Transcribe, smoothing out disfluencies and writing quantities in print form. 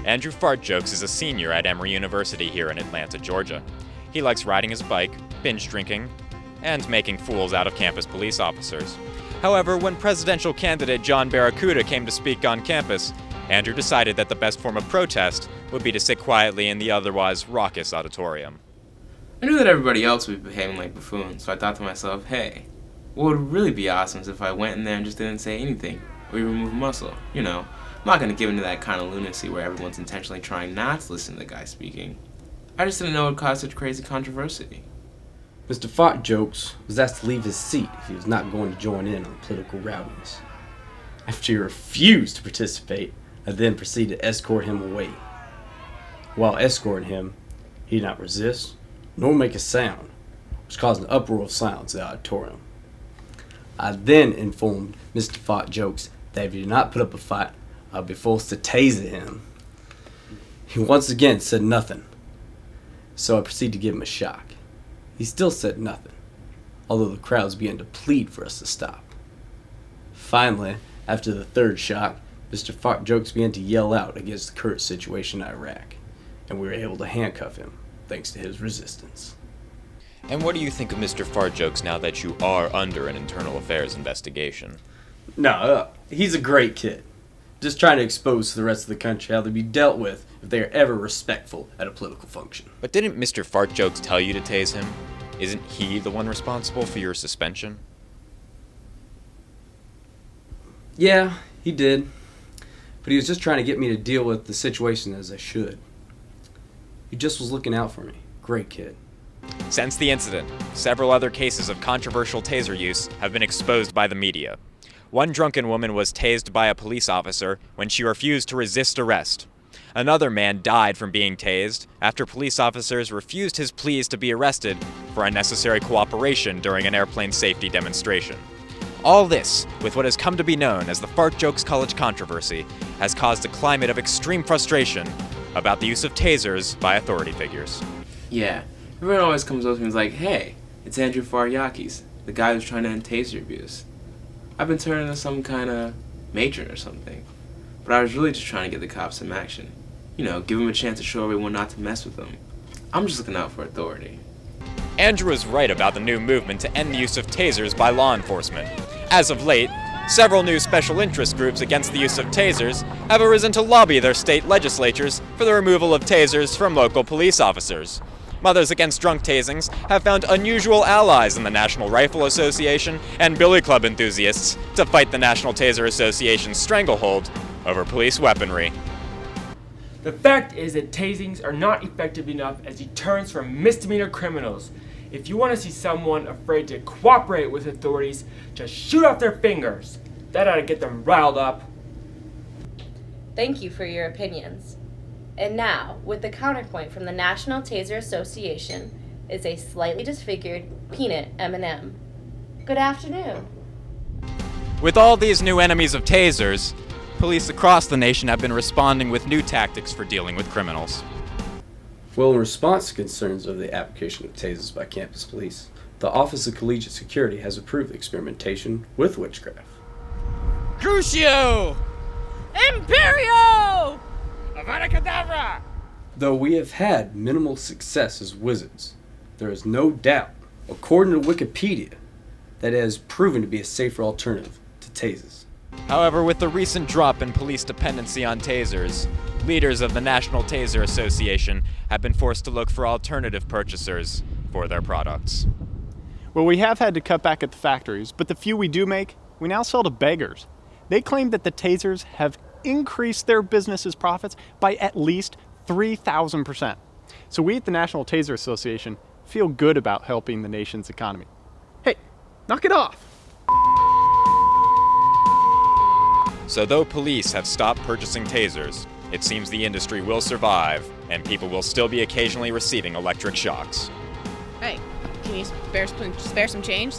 Andrew Fart Jokes is a senior at Emory University here in Atlanta, Georgia. He likes riding his bike, binge drinking, and making fools out of campus police officers. However, when presidential candidate John Barracuda came to speak on campus, Andrew decided that the best form of protest would be to sit quietly in the otherwise raucous auditorium. I knew that everybody else would be behaving like buffoons, so I thought to myself, hey, what would really be awesome is if I went in there and just didn't say anything, or even move a muscle. You know, I'm not going to give into that kind of lunacy where everyone's intentionally trying not to listen to the guy speaking. I just didn't know it would cause such crazy controversy. Mr. Fart Jokes was asked to leave his seat if he was not going to join in on political rowdiness. After he refused to participate, I then proceeded to escort him away. While escorting him, he did not resist nor make a sound, which caused an uproar of silence in the auditorium. I then informed Mr. Fart Jokes that if he did not put up a fight, I would be forced to tase him. He once again said nothing, so I proceeded to give him a shock. He still said nothing, although the crowds began to plead for us to stop. Finally, after the third shock, Mr. Fart Jokes began to yell out against the current situation in Iraq, and we were able to handcuff him thanks to his resistance. And what do you think of Mr. Fart Jokes now that you are under an internal affairs investigation? No, he's a great kid. Just trying to expose to the rest of the country how they'd be dealt with if they are ever respectful at a political function. But didn't Mr. Fart Jokes tell you to tase him? Isn't he the one responsible for your suspension? Yeah, he did. But he was just trying to get me to deal with the situation as I should. He just was looking out for me. Great kid. Since the incident, several other cases of controversial taser use have been exposed by the media. One drunken woman was tased by a police officer when she refused to resist arrest. Another man died from being tased after police officers refused his pleas to be arrested for unnecessary cooperation during an airplane safety demonstration. All this, with what has come to be known as the Fart Jokes College controversy, has caused a climate of extreme frustration about the use of tasers by authority figures. Yeah, everyone always comes up to me and is like, hey, it's Andrew Faryakis, the guy who's trying to end taser abuse. I've been turned into some kind of matron or something. But I was really just trying to get the cops some action. You know, give them a chance to show everyone not to mess with them. I'm just looking out for authority. Andrew is right about the new movement to end the use of tasers by law enforcement. As of late, several new special interest groups against the use of tasers have arisen to lobby their state legislatures for the removal of tasers from local police officers. Mothers Against Drunk Tasings have found unusual allies in the National Rifle Association and Billy Club enthusiasts to fight the National Taser Association's stranglehold over police weaponry. The fact is that tasings are not effective enough as deterrents for misdemeanor criminals. If you want to see someone afraid to cooperate with authorities, just shoot off their fingers. That ought to get them riled up. Thank you for your opinions. And now, with the counterpoint from the National Taser Association, is a slightly disfigured peanut M&M. Good afternoon. With all these new enemies of tasers, police across the nation have been responding with new tactics for dealing with criminals. Well, in response to concerns of the application of tasers by campus police, the Office of Collegiate Security has approved experimentation with witchcraft. Crucio! Imperio! Avada Kedavra! Though we have had minimal success as wizards, there is no doubt, according to Wikipedia, that it has proven to be a safer alternative to tasers. However, with the recent drop in police dependency on tasers, leaders of the National Taser Association have been forced to look for alternative purchasers for their products. Well, we have had to cut back at the factories, but the few we do make, we now sell to beggars. They claim that the tasers have increased their business's profits by at least 3,000%. So we at the National Taser Association feel good about helping the nation's economy. Hey, knock it off! So though police have stopped purchasing tasers, it seems the industry will survive, and people will still be occasionally receiving electric shocks. Hey, can you spare some change?